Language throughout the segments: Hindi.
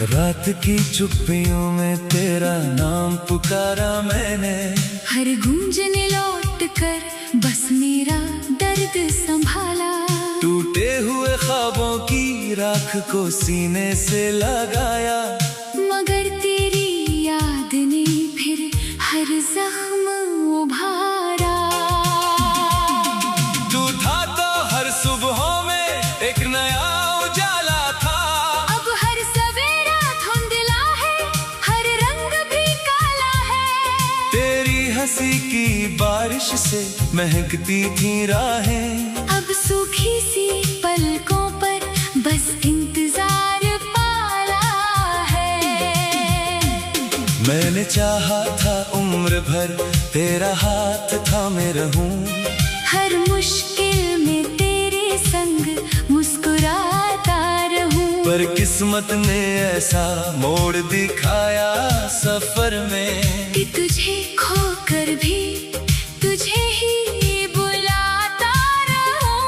रात की चुप्पियों में तेरा नाम पुकारा मैंने, हर गूंजने लौट कर बस मेरा दर्द संभाला। टूटे हुए ख्वाबों की राख को सीने से लगाया, मगर तेरी याद ने फिर हर जख्म उभारा। तू था तो हर सुबहों में एक नया उजाला था, अब हर सवेरा धुंधला है, हर रंग भी काला है। तेरी हंसी की बारिश से महकती थी राहें, अब सूखी सी पलकों पर बस इंतजार पाला है। मैंने चाहा था उम्र भर तेरा हाथ थामे रहूं, हर मुश्किल में तेरे संग मुस्कुराता रहूं। पर किस्मत ने ऐसा मोड़ दिखाया सफर में, कि तुझे खोकर भी तुझे ही बुलाता रहूं।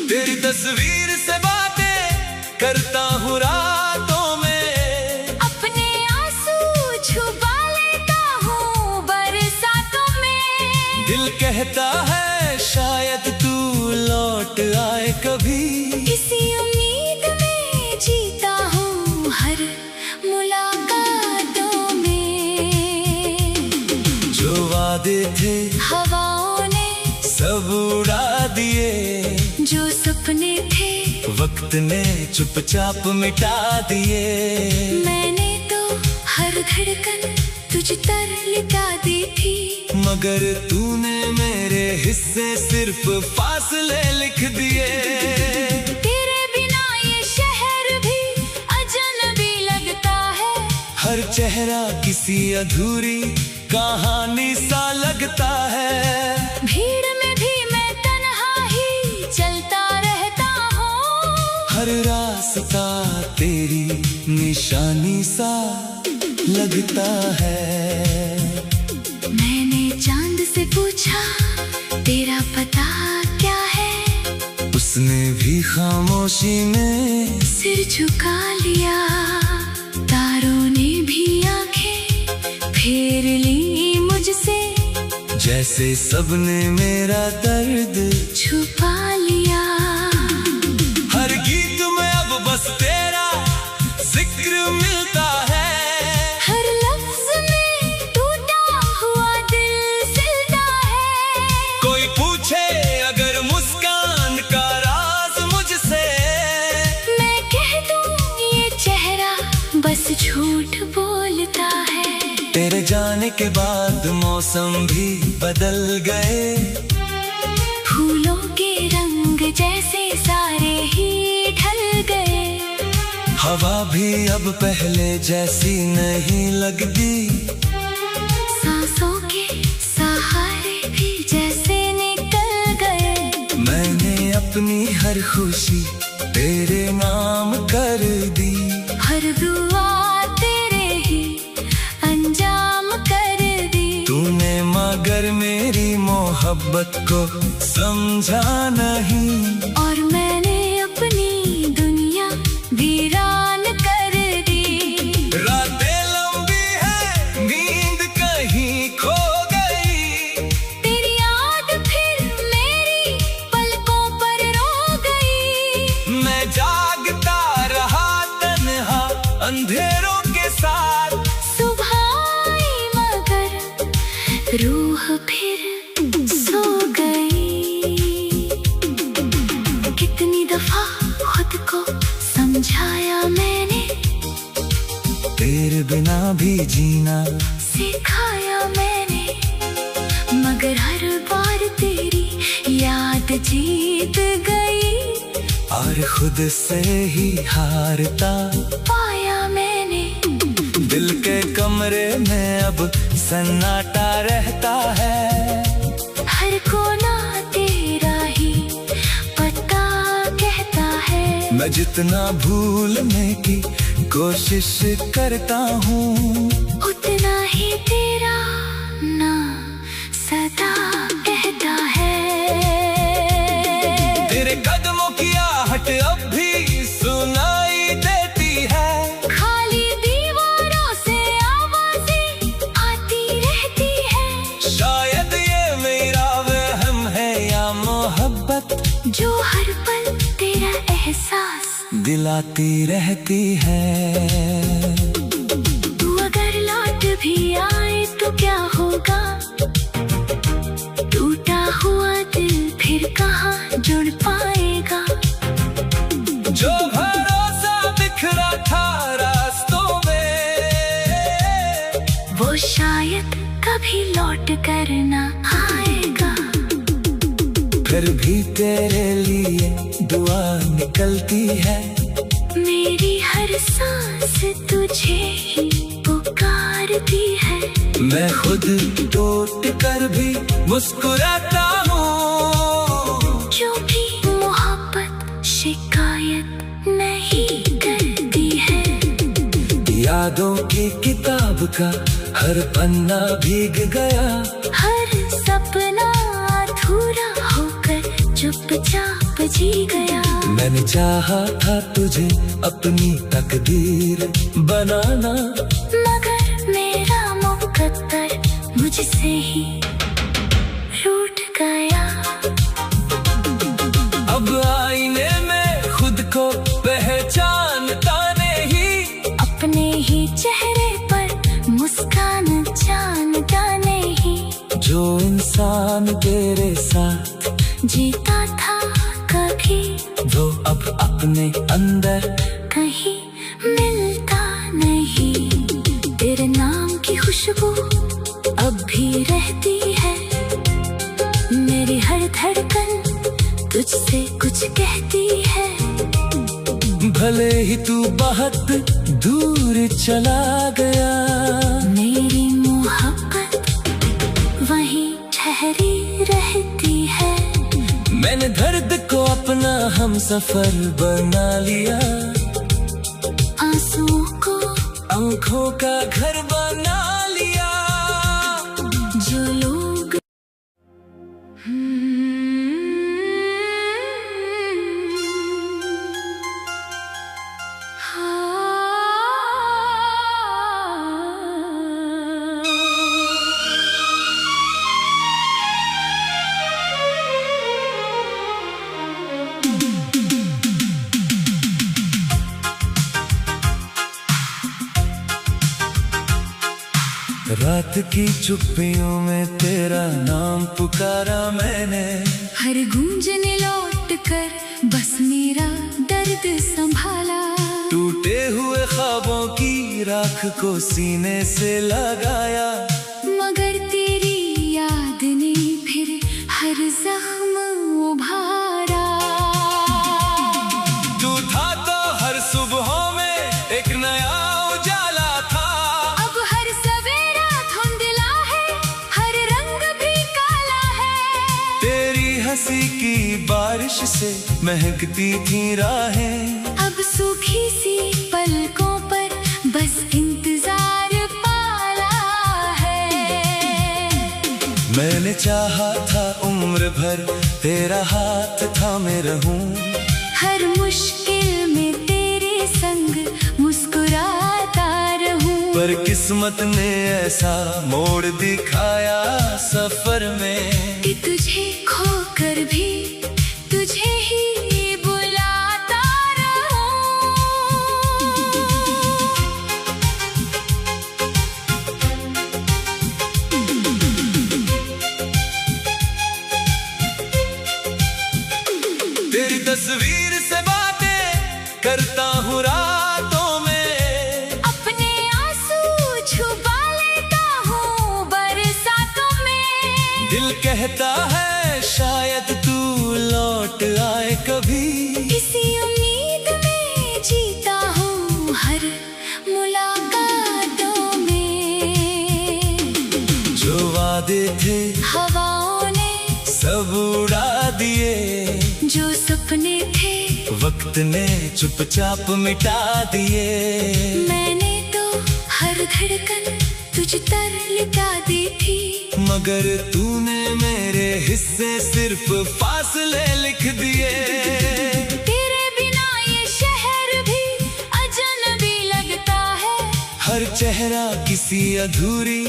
तेरी तस्वीर से बातें करता हूँ रातों में, अपने आंसू छुपा लेता हूँ बरसातों में। दिल कहता है शायद तू लौट आए कभी, इसी उम्मीद में जीता हूँ हर मुलाकातों में। जो वादे थे हवाओं ने सब उड़ा दिए, जो सपने थे वक्त ने चुपचाप मिटा दिए। मैंने तो हर धड़कन तुझ तर लिटा दी थी, मगर तूने मेरे हिस्से सिर्फ फासले लिख दिए। तेरे बिना ये शहर भी अजनबी लगता है, हर चेहरा किसी अधूरी कहानी सा लगता है। भीड़ में भी मैं तन्हा ही चलता रहता हूँ, हर रास्ता तेरी निशानी सा लगता है। मैंने चांद से पूछा तेरा पता क्या है, उसने भी खामोशी में सिर झुका लिया। तारों ने भी आंखें फेर ली मुझसे, जैसे सबने मेरा दर्द छुपा लिया। हर गीत में अब बस तेरा जिक्र मिलता है, हर लफ्ज में टूटा हुआ दिल सिलता है। कोई पूछे अगर मुस्कान का राज मुझसे, मैं कह दूं ये चेहरा बस झूठ बोलता है। तेरे जाने के बाद मौसम भी बदल गए, फूलों के रंग जैसे सारे ही ढल गए। हवा भी अब पहले जैसी नहीं लगती, सांसों के सहारे भी जैसे निकल गए। मैंने अपनी हर खुशी तेरे नाम कर दी, हर दुआ तेरे ही अंजाम कर दी। तूने मगर मेरी मोहब्बत को समझा नहीं, और मैंने अपनी दुनिया वीरान कर दी। रातें लंबी है नींद कहीं खो गई, तेरी याद फिर मेरी पलकों पर रो गई। मैं जागता रहा तन्हा अंधेरों के साथ। सुबह आई मगर रूह फिर सो गई। कितनी दफा खुद को समझाया मैंने, तेरे बिना भी जीना सिखाया मैंने, मगर हर बार तेरी पर खुद से ही हारता पाया मैंने। दिल के कमरे में अब सन्नाटा रहता है। हर कोना तेरा ही पता कहता है। मैं जितना भूलने की कोशिश करता हूँ, उतना ही तेरा नाम सदा कहता है। तेरे कदमों की आहट अब भी सुनाई देती है। खाली दीवारों से आवाजें आती रहती है। शायद ये मेरा वहम है या मोहब्बत, जो हर पल तेरा एहसास दिलाती रहती है। तू अगर लौट भी आए तो क्या होगा? टूटा हुआ दिल फिर कहाँ जुड़ पाएगा? जो भरोसा बिखरा था रास्तों में, वो शायद कभी लौट कर ना आएगा। फिर भी तेरे लिए दुआ निकलती है। मेरी हर सांस तुझे ही पुकारती है। मैं खुद टूट कर भी मुस्कुराता हूँ। जो भी मोहब्बत शिकायत नहीं करती है। यादों की किताब का हर पन्ना भीग गया। हर सपना अधूरा होकर चुपचाप जी गया। मैंने चाहा था तुझे अपनी तकदीर बनाना, मगर मेरा मुकद्दर मुझसे ही रूठ गया। अब आईने में खुद को पहचानता नहीं। अपने ही चेहरे पर मुस्कान जानता नहीं। जो इंसान तेरे साथ जीता था कभी, वो अब अपने अंदर कहीं मिलता नहीं। तेरे नाम की खुशबू अब भी रहती है। मेरी हर धड़कन तुझसे कुछ कहती है। भले ही तू बहुत दूर चला गया, मेरी मोहब्बत वहीं ठहरी रहती है। मैंने दर्द को अपना हम सफर बना लिया। आंसुओं को आंखों का घर बना लिया। जो लोग रात की चुप्पियों में तेरा नाम पुकारा मैंने। हर गूंजने लौट कर बस मेरा दर्द संभाला। टूटे हुए ख्वाबों की राख को सीने से लगाया। मगर तेरी याद ने फिर हर जख्म उभारा। तू था तो हर सुबहों में एक नया उजाला था। अब हर सवेरा धुंधला है, हर रंग भी काला है। तेरी हंसी की बारिश से महकती थी राहें। अब सूखी सी पलकों पर बस इंतजार पाला है। मैंने चाहा था उम्र भर तेरा हाथ थामे रहूं। हर मुश्किल में तेरे संग मुस्कुराता रहूं। पर किस्मत ने ऐसा मोड़ दिखाया सफर में कि तुझे खोकर भी तुझे ही बुलाता रहूं। तेरी तस्वीर से बातें करता हूँ रातों में। अपने आंसू छुपा लेता हूँ बरसातों में। दिल कहता है शायद तू लौट आए कभी। इसी उम्मीद में जीता हूँ हर मुलाकातों में। जो वादे थे हवाओं ने सब उड़ा दिए, जो सपने थे वक्त ने चुपचाप मिटा दिए। मैंने तो हर धड़कन तुझ तर लिटा दी थी, मगर तूने मेरे हिस्से सिर्फ फासले लिख दिए। तेरे बिना ये शहर भी अजनबी लगता है, हर चेहरा किसी अधूरी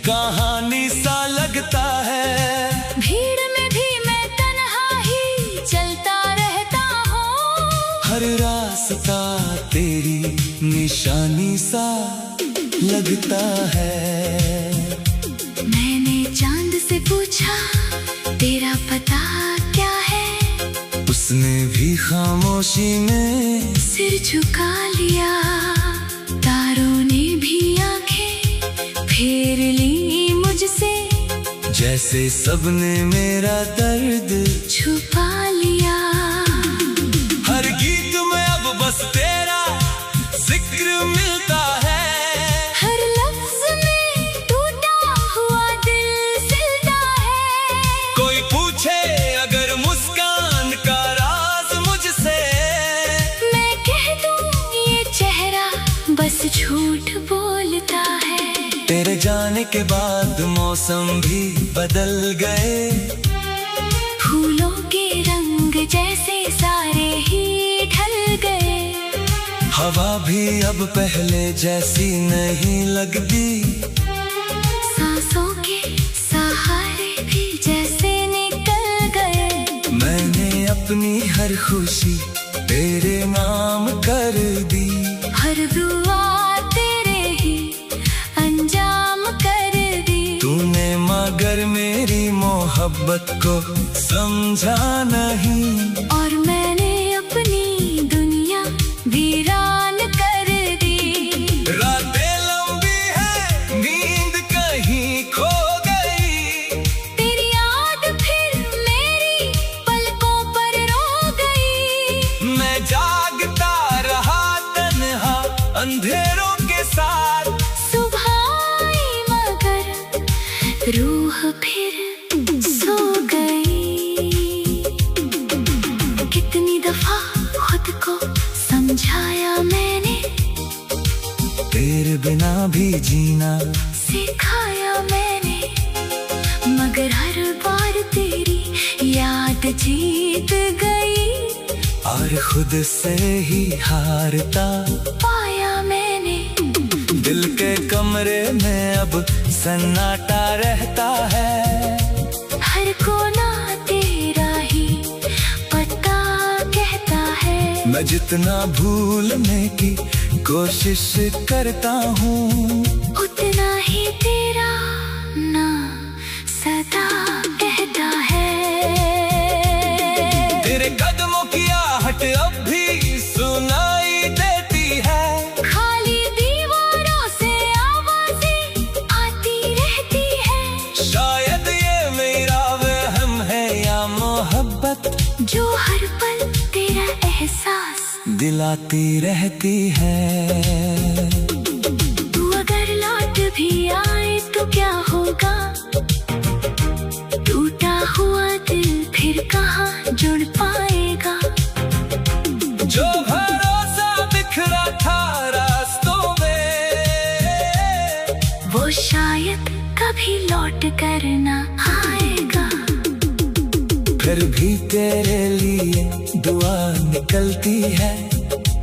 कहानी सा लगता है। भीड़ में भी मैं तन्हा ही चलता रहता हूँ, हर रास्ता तेरी निशानी सा लगता है। मैंने चांद से पूछा तेरा पता क्या है, उसने भी खामोशी में सिर झुका लिया। तारों ने भी आंखें फेर ली मुझसे, जैसे सबने मेरा दर्द छुपा लिया। हर गीत में अब बस तेरा जिक्र मिलता है, हर लफ्ज में टूटा हुआ दिल सिलता है। कोई पूछे अगर मुस्कान का राज मुझसे, मैं कह दूं ये चेहरा बस झूठ बोलता है। तेरे जाने के बाद मौसम भी बदल गए, फूलों के रंग जैसे सारे ही ढल गए। हवा भी अब पहले जैसी नहीं लगती, सांसों के सहारे भी जैसे निकल गए। मैंने अपनी हर खुशी तेरे नाम कर दी, हर दुआ तेरे ही अंजाम कर दी। तूने मगर मेरी मोहब्बत को समझा नहीं, और मैंने अपनी दुनिया वीरान कर दी। रातें लंबी है नींद कहीं खो गई, तेरी याद फिर मेरी पलकों पर रो गई। मैं जागता रहा तन्हा अंधेरों के साथ। सुबह आई मगर रूह फिर सो गई। कितनी दफा खुद को समझाया मैंने, तेरे बिना भी जीना सिखाया मैंने, मगर हर बार तेरी याद जीत गई। और खुद से ही हारता पाया मैंने, दिल के कमरे में अब सन्नाटा रहता है। हर कोना तेरा ही पता कहता है। मैं जितना भूलने की कोशिश करता हूँ, उतना ही तेरा नाम सदा कहता है। तेरे कदमों की आहट अब भी सुनाई देती है, खाली दीवारों से आवाजें आती रहती है। शायद ये मेरा वहम है या मोहब्बत, जो हर पल तेरा एहसास दिलाती रहती है। तू अगर लौट भी आए तो क्या होगा, टूटा हुआ दिल फिर कहाँ जुड़ पाएगा। जो भरोसा बिखरा था रास्तों में, वो शायद कभी लौट कर ना आएगा। फिर भी तेरे लिए दुआ निकलती है,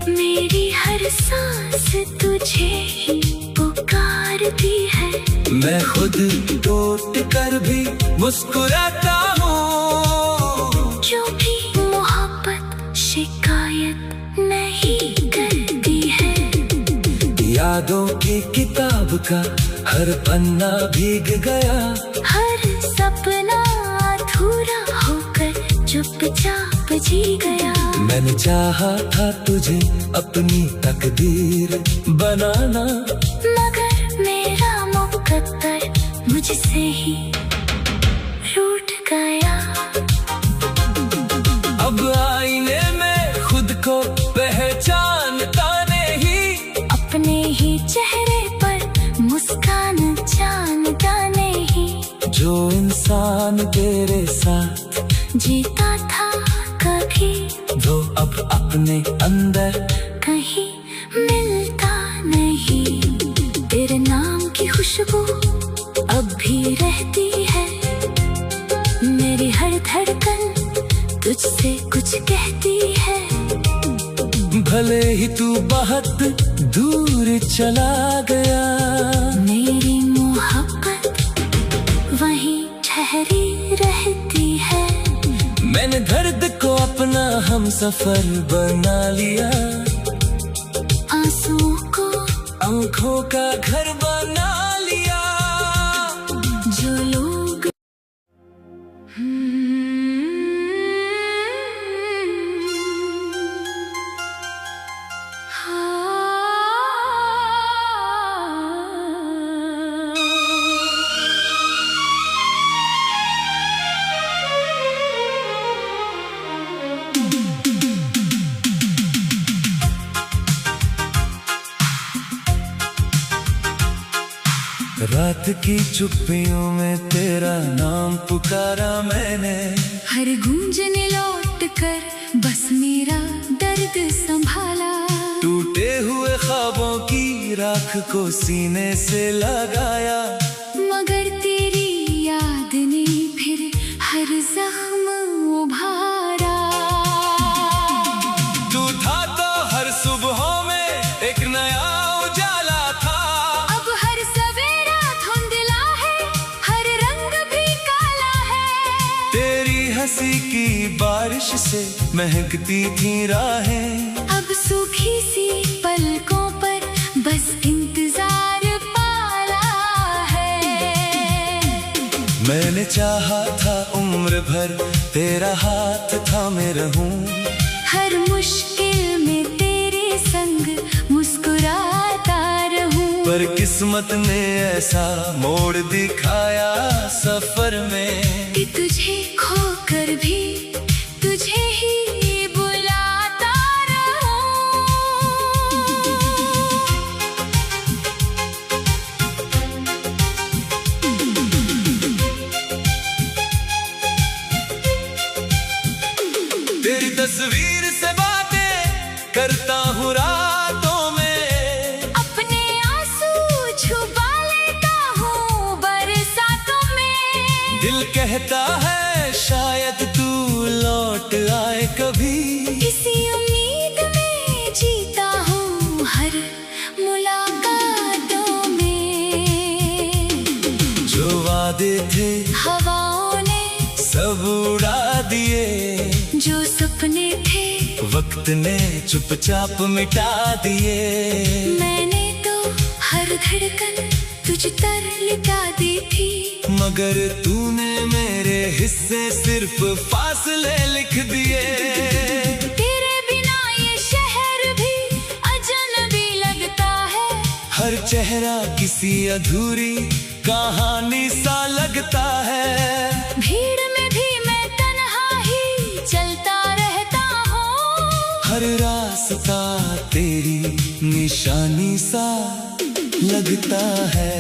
मेरी हर सांस तुझे ही पुकारती है। मैं खुद टूट कर भी मुस्कुराता हूँ, क्योंकि मोहब्बत शिकायत नहीं करती है। यादों की किताब का हर पन्ना भीग गया, हर सपना अधूरा होकर चुपचाप जी गया। मैंने चाहा था तुझे अपनी तकदीर बनाना, मगर मेरा मुकद्दर मुझसे ही रूठ गया। आसान तेरे साथ जीता था कभी वो अब अपने अंदर कहीं मिलता नहीं। तेरे नाम की खुशबू अब भी रहती है, मेरी हर धड़कन तुझसे कुछ कहती है। भले ही तू बहुत दूर चला गया, मेरी मोहब्बत वहीं ठहरी रहती है। मैंने दर्द को अपना हम सफर बना लिया, आंसुओं को आंखों का घर बना लिया। जो लोग रात की चुप्पियों में तेरा नाम पुकारा मैंने, हर गूंजने लौट कर बस मेरा दर्द संभाला। टूटे हुए ख्वाबों की राख को सीने से लगाया, मगर तेरी याद ने फिर हर जख्म उभारा। तू था तो हर सुबहों में एक नया उजाला था, अब हर सवेरा धुंधला है, हर रंग भी काला है। तेरी हंसी की बारिश से महकती थी राहें, अब सूखी सी पलकों पर बस इंतजार पाला है। मैंने चाहा था उम्र भर तेरा हाथ थामे रहूं, हर मुश्किल में तेरे संग मुस्कुराता रहूं। पर किस्मत ने ऐसा मोड़ दिखाया सफर में, कि तुझे खोकर भी तुझे ही बुलाता रहूं। तेरी तस्वीर से बातें करता हूँ रातों में, अपने आंसू छुपा लेता हूँ बरसातों में। दिल कहता है शायद तू लौट आए कभी, इसी उम्मीद में जीता हूँ हर मुलाकातों में। जो वादे थे हवाओं ने सब उड़ा दिए, जो सपने थे वक्त ने चुपचाप मिटा दिए। मैंने तो हर धड़कन तुझ तर लिटा दी थी, मगर तूने मेरे हिस्से सिर्फ फासले लिख दिए। तेरे बिना ये शहर भी अजनबी लगता है, हर चेहरा किसी अधूरी कहानी सा लगता है। भीड़ में भी मैं तन्हा ही चलता रहता हूँ, हर रास्ता तेरी निशानी सा लगता है।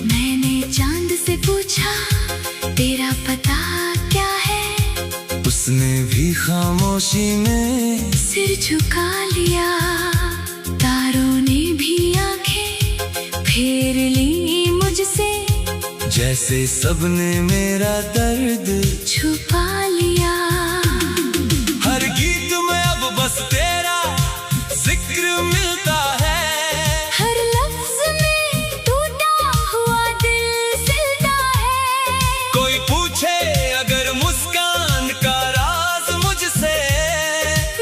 मैंने चांद से पूछा तेरा पता क्या है, उसने भी खामोशी में सिर झुका लिया। तारों ने भी आंखें फेर ली मुझसे, जैसे सबने मेरा दर्द छुपा लिया। हर गीत में अब बस तेरा जिक्र मिलता है, हर लफ्ज में टूटा हुआ दिल सिलता है। कोई पूछे अगर मुस्कान का राज मुझसे,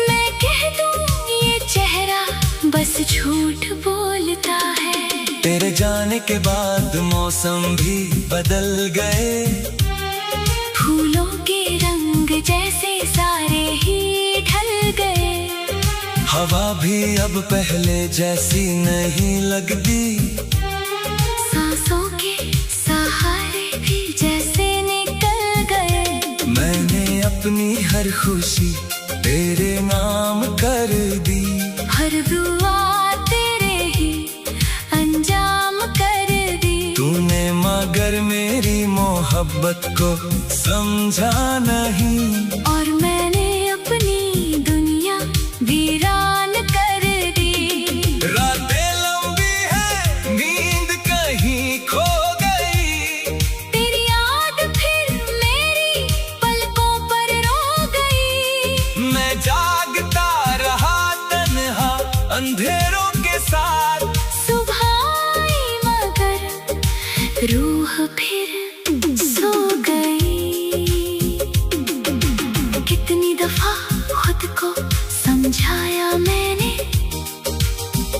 मैं कह दूं ये चेहरा बस झूठ बोलता है। तेरे जाने के बाद मौसम भी बदल गए, फूलों के रंग जैसे सारे ही ढल गए। हवा भी अब पहले जैसी नहीं लगती, सांसों के सहारे भी जैसे निकल गए। मैंने अपनी हर खुशी तेरे नाम कर दी, हर दुआ तेरे ही अंजाम कर दी। तूने मगर मेरी मोहब्बत मोहब्बत को समझा नहीं, और मैंने अपनी दुनिया वीरान कर दी। रातें लंबी है, नींद कहीं खो गई, तेरी याद फिर मेरी पलकों पर रो गई। मैं जागता रहा तन्हा अंधेरों के साथ, सुबह आई मगर रूह फिर सो गई। कितनी दफा खुद को समझाया मैंने,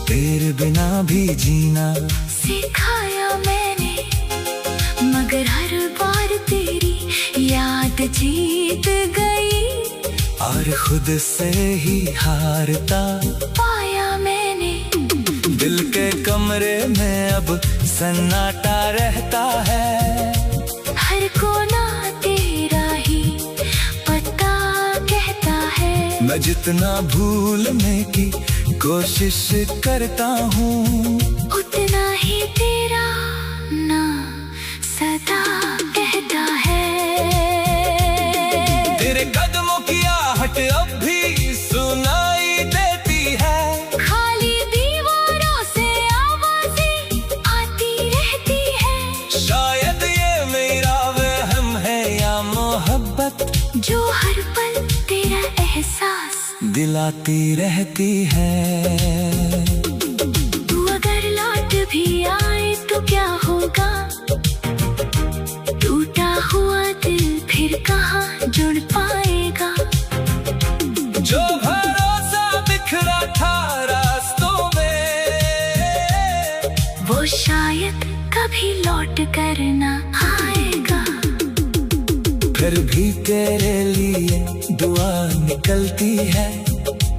तेरे बिना भी जीना सिखाया मैंने, मगर हर बार तेरी याद जीत गई। और खुद से ही हारता पाया मैंने, दिल के कमरे में अब सन्नाटा रहता है, हर कोना तेरा ही पता कहता है। मैं जितना भूलने की कोशिश करता हूँ, उतना ही तेरा नाम सदा कहता है। तेरे कदमों की आहट अब भी सुनाई देती है, खाली दीवारों से आवाजें आती रहती है। शायद ये मेरा वहम है या मोहब्बत जो हर पल तेरा एहसास दिलाती रहती है। तू अगर लौट भी आए तो क्या होगा, टूटा हुआ दिल फिर कहाँ जुड़ पाएगा। जो भरोसा बिखरा था रास्तों में, वो शायद कभी लौट कर ना आएगा। फिर भी तेरे लिए दुआ निकलती है,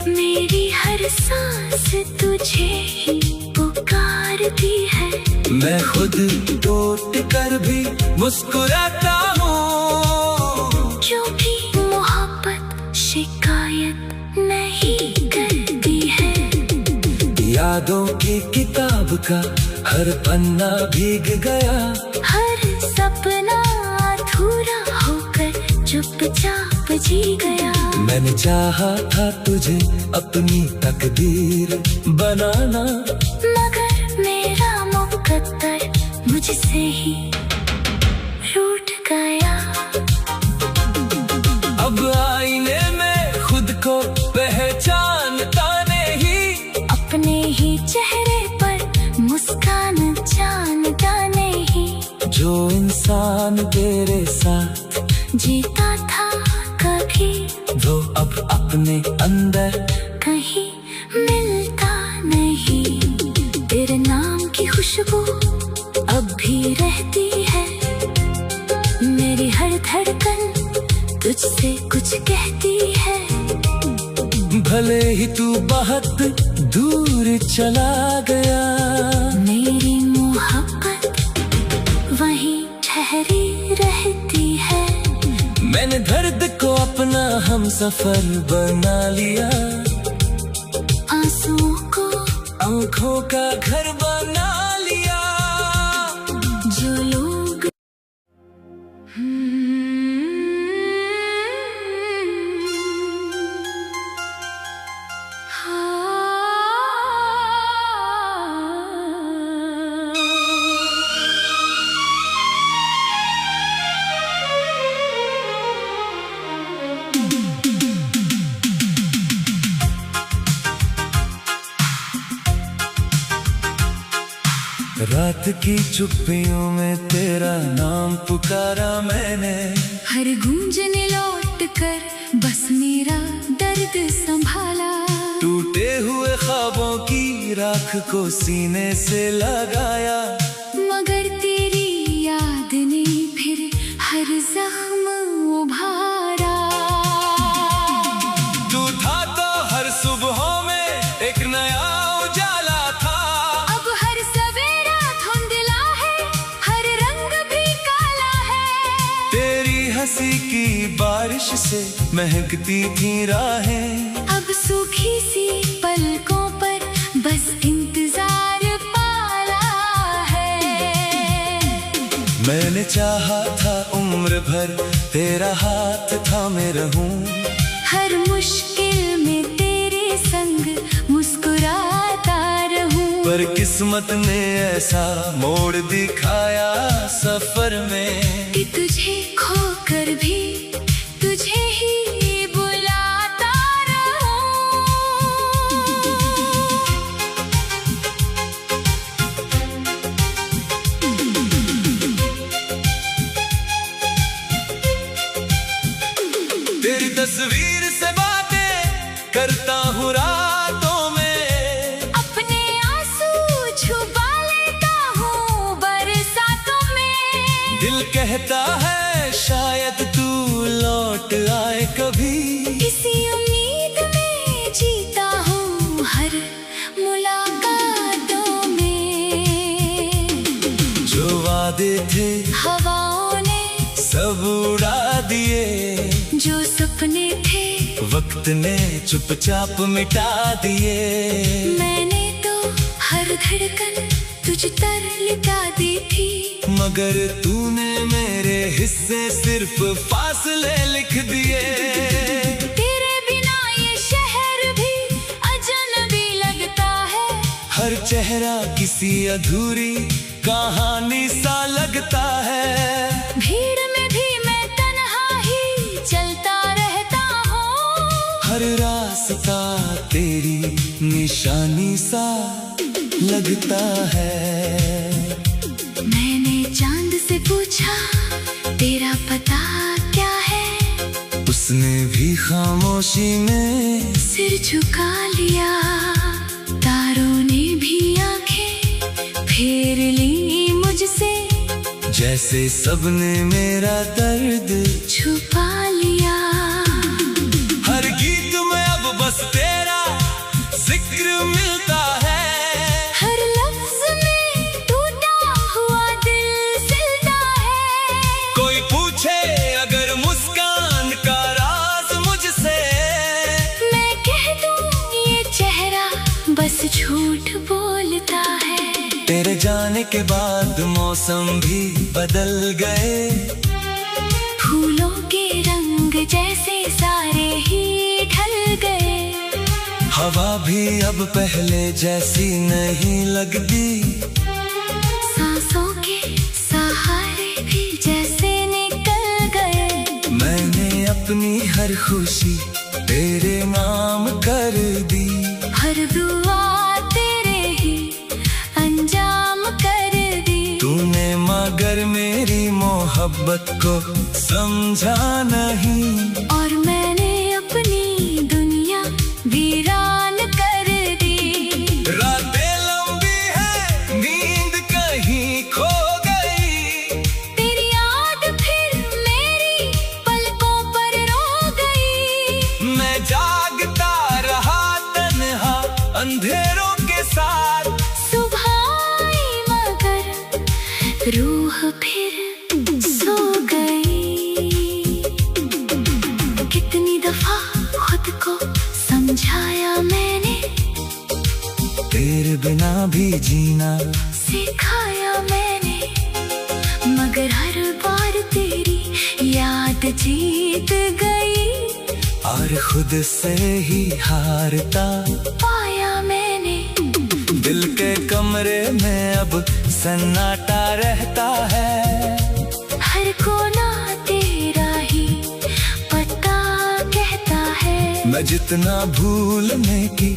मेरी हर सांस तुझे ही पुकारती है। मैं खुद टूट कर भी मुस्कुराता हूँ, जो भी मोहब्बत शिकायत नहीं करती है। यादों की किताब का हर पन्ना भीग गया, हर सपना अधूरा होकर चुपचाप जी गया। मैंने चाहा था तुझे अपनी तकदीर बनाना, मगर मेरा मुकद्दर मुझसे ही रूठ गया। अब आईने में खुद को पहचानता नहीं, अपने ही चेहरे पर मुस्कान जानता नहीं। जो इंसान तेरे साथ जीता था कभी, वो अब अपने अंदर कहीं मिलता नहीं। तेरे नाम की खुशबू अब भी रहती है, मेरी हर धड़कन तुझसे कुछ कहती है। भले ही तू बहुत दूर चला गया, मेरी मोहब्बत वहीं ठहरी रहती है। मैंने दर्द को अपना हमसफर बना लिया, आंसुओं को आंखों का घर बना लिया। जो लोग रात की चुप्पियों में तेरा नाम पुकारा मैंने, हर गूंजने लौट कर बस मेरा दर्द संभाला। टूटे हुए ख्वाबों की राख को सीने से लगाया, मगर तेरी याद ने फिर हर जख्म उभारा। तू था तो हर सुबहों में एक नया उजाला था, अब हर सवेरा धुंधला है, हर रंग भी काला है। तेरी हंसी की बारिश से महकती थी राहें, अब सूखी सी पलकों पर बस इंतजार पाला है। मैंने चाहा था उम्र भर तेरा हाथ थामे रहूं, हर मुश्किल में तेरे संग मुस्कुराता रहूं। पर किस्मत ने ऐसा मोड़ दिखाया सफर में कि तुझे खोकर भी तुझे ही बुलाता रहूं। तेरी तस्वीर से बातें करता हूँ रातों में, अपने आंसू छुपा लेता हूँ बरसातों में। दिल कहता है शायद तू लौट आए कभी, इसी उम्मीद में जीता हूँ हर मुलाकातों में। जो वादे थे हवाओं ने सब उड़ा दिए, जो सपने थे वक्त ने चुपचाप मिटा दिए। मैंने तो हर धड़कन तुझ तर लिटा दी थी, मगर तूने मेरे हिस्से सिर्फ फासले लिख दिए। तेरे बिना ये शहर भी अजनबी लगता है, हर चेहरा किसी अधूरी कहानी सा लगता है। भीड़ में भी मैं तन्हा ही चलता रहता हूँ, हर रास्ता तेरी निशानी सा लगता है। मैंने चांद से पूछा तेरा पता क्या है, उसने भी खामोशी में सिर झुका लिया। तारों ने भी आंखें फेर ली मुझसे, जैसे सबने मेरा दर्द छुपा लिया। हर गीत में अब बस तेरा जिक्र मिलता है, हर लफ्ज में टूटा हुआ दिल सिलता है। कोई पूछे अगर मुस्कान का राज मुझसे, मैं कह दूं ये चेहरा बस झूठ बोलता है। तेरे जाने के बाद मौसम भी बदल गए, फूलों के रंग जैसे सारे ही ढल गए। हवा भी अब पहले जैसी नहीं लगती, सांसों के सहारे भी जैसे निकल गए। मैंने अपनी हर खुशी तेरे नाम कर दी, हर दुआ तेरे ही अंजाम कर दी। तूने मगर मेरी मोहब्बत को समझा नहीं, और मैंने अपनी दुनिया वीरान कर दी। रातें लंबी है नींद कहीं खो गई, तेरी याद फिर मेरी पलकों पर रो गई। मैं जागता रहा तन्हा अंधेरों के साथ। सुबह आई मगर रूह फिर सो गई। कितनी दफा खुद को समझाया मैंने, तेरे बिना भी जीना सिखाया मैंने, मगर हर बार तेरी याद जीत गई। और खुद से ही हारता पाया मैंने, दिल के कमरे में अब सन्नाटा रहता है। हर कोना तेरा ही पता कहता है। मैं जितना भूलने की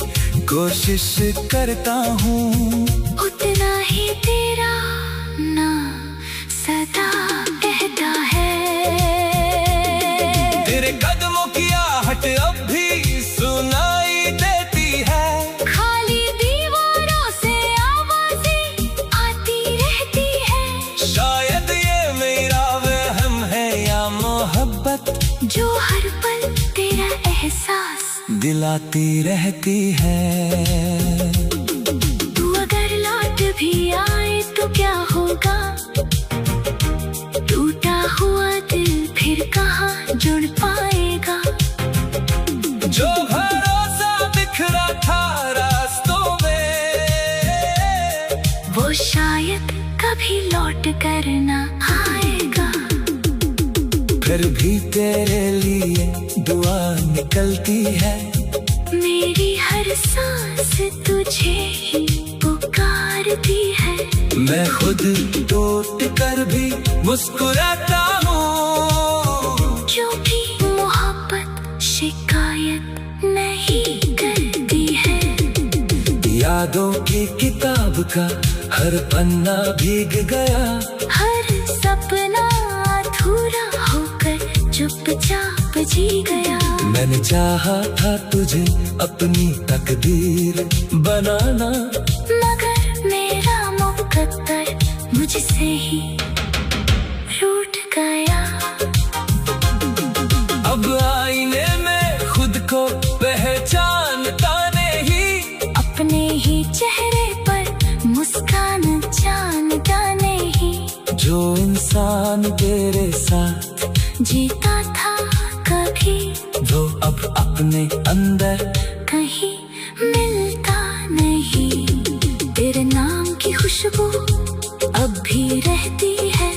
कोशिश करता हूँ, उतना ही तेरा नाम सदा कहता है। तेरे कदमों की आहट अब भी सुनाई देती है, खाली दीवारों से आवाजें आती रहती है। शायद ये मेरा वहम है या मोहब्बत, जो हर पल तेरा एहसास दिलाती रहती है। तू अगर लौट भी आए तो क्या होगा, टूटा हुआ दिल फिर कहाँ जुड़ पाएगा। जो भरोसा बिखरा था रास्तों में, वो शायद कभी लौट कर ना आए। फिर भी तेरे लिए दुआ निकलती है। मेरी हर सांस तुझे ही पुकारती है। मैं खुद टूट कर भी मुस्कुराता हूँ, जो भी मोहब्बत शिकायत नहीं करती है। यादों की किताब का हर पन्ना भीग गया, हर सपना अधूरा होकर चुपचाप जी गया। मैंने चाहा था तुझे अपनी तकदीर बनाना, मगर मेरा मुकद्दर मुझसे ही रूठ गया। अब आईने में खुद को पहचानता नहीं, अपने ही चेहरे पर मुस्कान जानता नहीं। जो इंसान तेरे साथ जीता था कभी, वो अब अपने अंदर कहीं मिलता नहीं। तेरे नाम की खुशबू अब भी रहती है,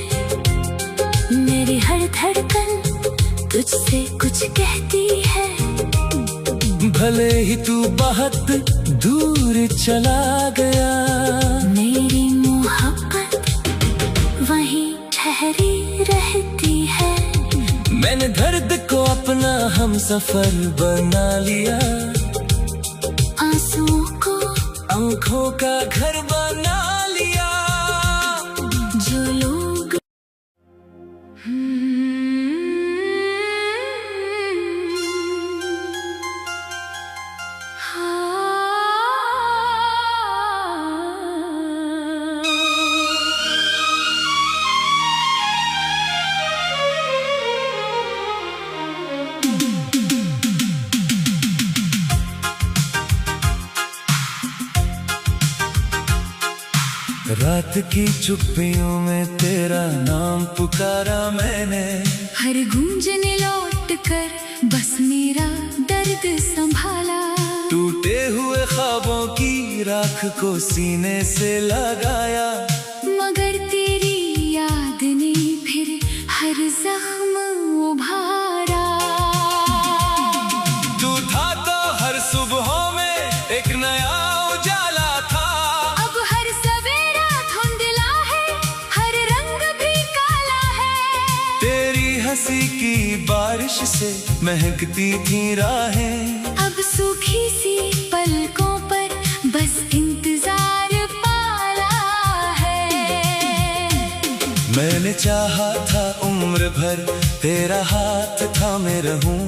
मेरी हर धड़कन तुझसे कुछ कहती है। भले ही तू बहुत दूर चला गया, मेरी मोहब्बत वहीं ठहरी रहती है। मैंने दर्द को अपना हम सफर बना लिया, आंसुओं को आंखों का घर बना लिया। जो लोग रात की चुप्पियों में तेरा नाम पुकारा मैंने, हर गूंजने लौट कर बस मेरा दर्द संभाला। टूटे हुए ख्वाबों की राख को सीने से लगाया, मगर तेरी याद ने फिर हर जख्म उभारा। तू था तो हर सुबहों में एक नया उजाला था, अब हर सवेरा धुंधला है, हर रंग भी काला है। तेरी हंसी की बारिश से महकती थी राहें, अब सूखी सी पलकों पर बस इंतजार पाला है। मैंने चाहा था उम्र भर तेरा हाथ थामे रहूं,